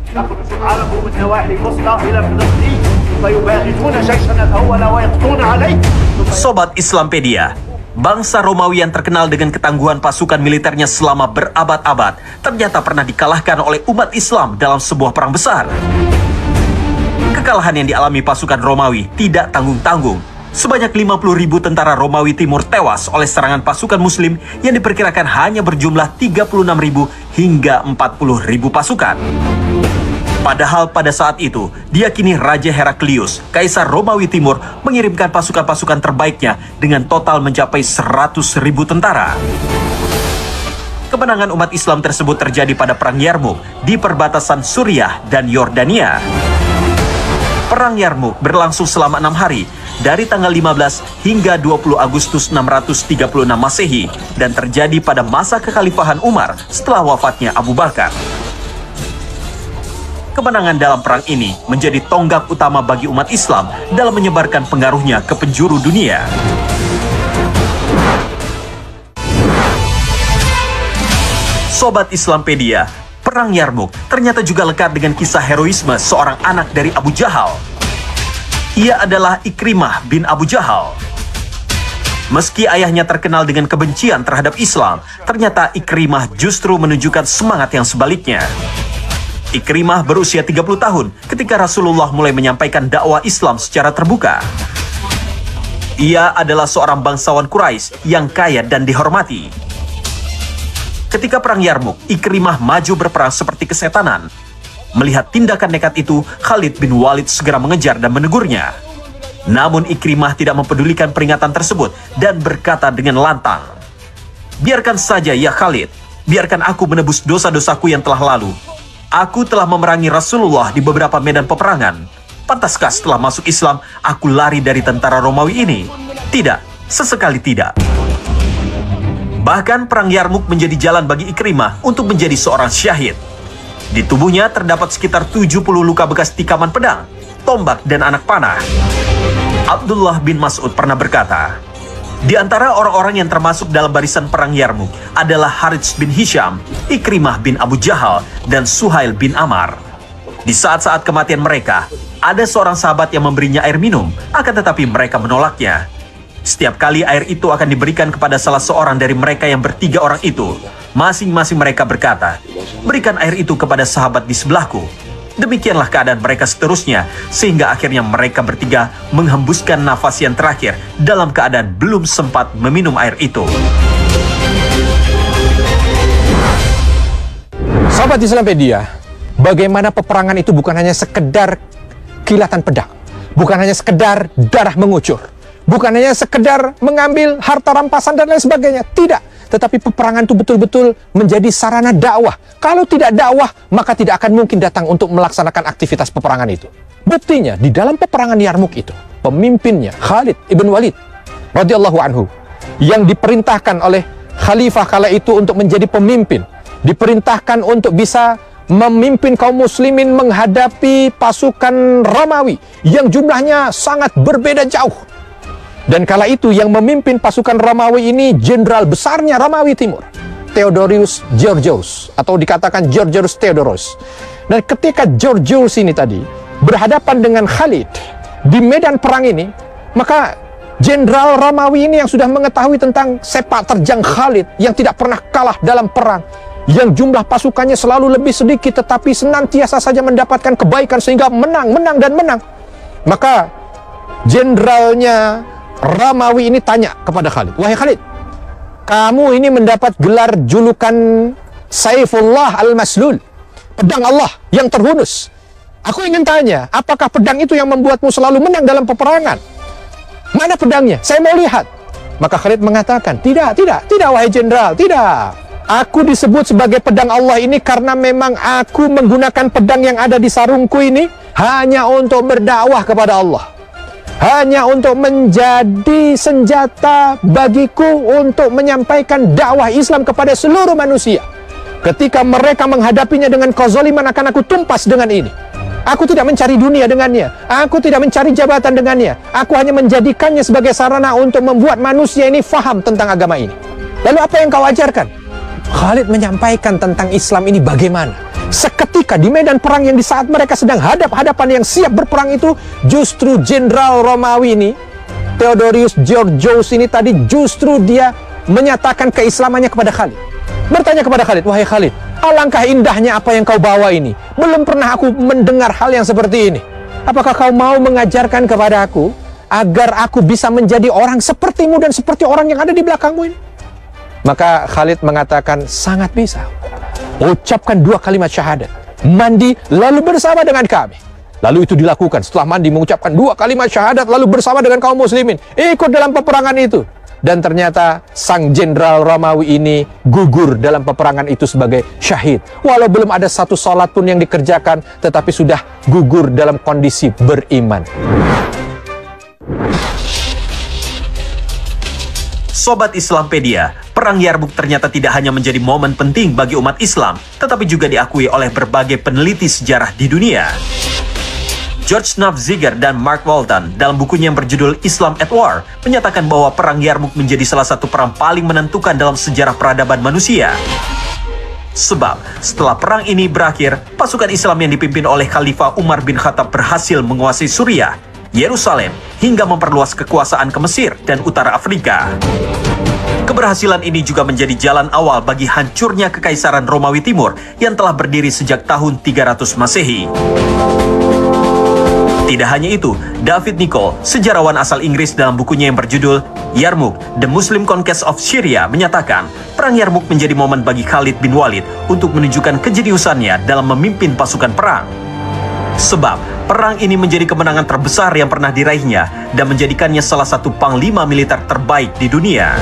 يخرج العرب من نواحي الوسطى إلى فلسطين فيباغتون جيشنا الأول ويقضون عليه. Sobat Islampedia, bangsa Romawi yang terkenal dengan ketangguhan pasukan militernya selama berabad-abad ternyata pernah dikalahkan oleh umat Islam dalam sebuah perang besar. Kekalahan yang dialami pasukan Romawi tidak tanggung-tanggung. Sebanyak 50.000 tentara Romawi Timur tewas oleh serangan pasukan Muslim yang diperkirakan hanya berjumlah 36.000 hingga 40.000 pasukan. Padahal pada saat itu, diyakini Raja Heraklius, Kaisar Romawi Timur, mengirimkan pasukan-pasukan terbaiknya dengan total mencapai 100.000 tentara. Kemenangan umat Islam tersebut terjadi pada Perang Yarmuk di perbatasan Suriah dan Yordania. Perang Yarmuk berlangsung selama 6 hari, dari tanggal 15 hingga 20 Agustus 636 Masehi, dan terjadi pada masa kekhalifahan Umar setelah wafatnya Abu Bakar. Kemenangan dalam perang ini menjadi tonggak utama bagi umat Islam dalam menyebarkan pengaruhnya ke penjuru dunia. Sobat Islampedia, Perang Yarmuk ternyata juga lekat dengan kisah heroisme seorang anak dari Abu Jahal. Ia adalah Ikrimah bin Abu Jahal. Meski ayahnya terkenal dengan kebencian terhadap Islam, ternyata Ikrimah justru menunjukkan semangat yang sebaliknya. Ikrimah berusia 30 tahun ketika Rasulullah mulai menyampaikan dakwah Islam secara terbuka. Ia adalah seorang bangsawan Quraisy yang kaya dan dihormati. Ketika Perang Yarmuk, Ikrimah maju berperang seperti kesetanan. Melihat tindakan nekat itu, Khalid bin Walid segera mengejar dan menegurnya. Namun Ikrimah tidak mempedulikan peringatan tersebut dan berkata dengan lantang, "Biarkan saja ya Khalid, biarkan aku menebus dosa-dosaku yang telah lalu. Aku telah memerangi Rasulullah di beberapa medan peperangan. Pantaskah setelah masuk Islam, aku lari dari tentara Romawi ini? Tidak, sesekali tidak." Bahkan Perang Yarmuk menjadi jalan bagi Ikrimah untuk menjadi seorang syahid. Di tubuhnya terdapat sekitar 70 luka bekas tikaman pedang, tombak, dan anak panah. Abdullah bin Mas'ud pernah berkata, di antara orang-orang yang termasuk dalam barisan Perang Yarmuk adalah Harits bin Hisham, Ikrimah bin Abu Jahal, dan Suhail bin Amar. Di saat-saat kematian mereka, ada seorang sahabat yang memberinya air minum, akan tetapi mereka menolaknya. Setiap kali air itu akan diberikan kepada salah seorang dari mereka yang bertiga orang itu, masing-masing mereka berkata, "Berikan air itu kepada sahabat di sebelahku." Demikianlah keadaan mereka seterusnya, sehingga akhirnya mereka bertiga menghembuskan nafas yang terakhir dalam keadaan belum sempat meminum air itu. Sahabat Islampedia, bagaimana peperangan itu bukan hanya sekedar kilatan pedang, bukan hanya sekedar darah mengucur, bukan hanya sekedar mengambil harta rampasan dan lain sebagainya. Tidak. Tetapi peperangan itu betul-betul menjadi sarana dakwah. Kalau tidak dakwah, maka tidak akan mungkin datang untuk melaksanakan aktivitas peperangan itu. Buktinya, di dalam peperangan Yarmuk itu, pemimpinnya Khalid ibn Walid radhiyallahu anhu, yang diperintahkan oleh khalifah kala itu untuk menjadi pemimpin, diperintahkan untuk bisa memimpin kaum muslimin menghadapi pasukan Romawi yang jumlahnya sangat berbeda jauh. Dan kala itu yang memimpin pasukan Romawi ini jenderal besarnya Romawi Timur, Theodorus Georgius, atau dikatakan Georgius Theodorus. Dan ketika Georgius ini tadi berhadapan dengan Khalid di medan perang ini, maka jenderal Romawi ini yang sudah mengetahui tentang sepak terjang Khalid yang tidak pernah kalah dalam perang, yang jumlah pasukannya selalu lebih sedikit tetapi senantiasa saja mendapatkan kebaikan sehingga menang, dan menang. Maka jenderalnya Romawi ini tanya kepada Khalid, "Wahai Khalid, kamu ini mendapat gelar julukan Saifullah al-Maslul, pedang Allah yang terhunus. Aku ingin tanya, apakah pedang itu yang membuatmu selalu menang dalam peperangan? Mana pedangnya? Saya mau lihat." Maka Khalid mengatakan, tidak wahai jenderal, tidak. Aku disebut sebagai pedang Allah ini karena memang aku menggunakan pedang yang ada di sarungku ini hanya untuk berdakwah kepada Allah. Hanya untuk menjadi senjata bagiku untuk menyampaikan dakwah Islam kepada seluruh manusia. Ketika mereka menghadapinya dengan kezaliman, akan aku tumpas dengan ini. Aku tidak mencari dunia dengannya. Aku tidak mencari jabatan dengannya. Aku hanya menjadikannya sebagai sarana untuk membuat manusia ini faham tentang agama ini. Lalu apa yang kau ajarkan? Khalid menyampaikan tentang Islam ini bagaimana. Seketika mereka di medan perang yang di saat mereka sedang hadap-hadapan yang siap berperang itu, justru Jenderal Romawi ini, Theodorius Georgios ini tadi, justru dia menyatakan keislamannya kepada Khalid. Bertanya kepada Khalid, wahai Khalid, alangkah indahnya apa yang kau bawa ini. Belum pernah aku mendengar hal yang seperti ini. Apakah kau mau mengajarkan kepada aku agar aku bisa menjadi orang sepertimu dan seperti orang yang ada di belakangmu ini? Maka Khalid mengatakan, sangat bisa. Ucapkan 2 kalimat syahadat, mandi lalu bersama dengan kami. Lalu itu dilakukan. Setelah mandi mengucapkan 2 kalimat syahadat lalu bersama dengan kaum muslimin ikut dalam peperangan itu. Dan ternyata sang Jenderal Romawi ini gugur dalam peperangan itu sebagai syahid. Walau belum ada satu sholat pun yang dikerjakan, tetapi sudah gugur dalam kondisi beriman. Sobat Islampedia, Perang Yarmuk ternyata tidak hanya menjadi momen penting bagi umat Islam, tetapi juga diakui oleh berbagai peneliti sejarah di dunia. George Nafziger dan Mark Walton dalam bukunya yang berjudul Islam at War menyatakan bahwa Perang Yarmuk menjadi salah satu perang paling menentukan dalam sejarah peradaban manusia. Sebab setelah perang ini berakhir, pasukan Islam yang dipimpin oleh Khalifah Umar bin Khattab berhasil menguasai Suriah, Yerusalem, hingga memperluas kekuasaan ke Mesir dan Utara Afrika. Keberhasilan ini juga menjadi jalan awal bagi hancurnya Kekaisaran Romawi Timur yang telah berdiri sejak tahun 300 Masehi. Tidak hanya itu, David Nicol, sejarawan asal Inggris dalam bukunya yang berjudul Yarmuk, The Muslim Conquest of Syria menyatakan, Perang Yarmuk menjadi momen bagi Khalid bin Walid untuk menunjukkan kejeniusannya dalam memimpin pasukan perang. Sebab, perang ini menjadi kemenangan terbesar yang pernah diraihnya dan menjadikannya salah satu panglima militer terbaik di dunia.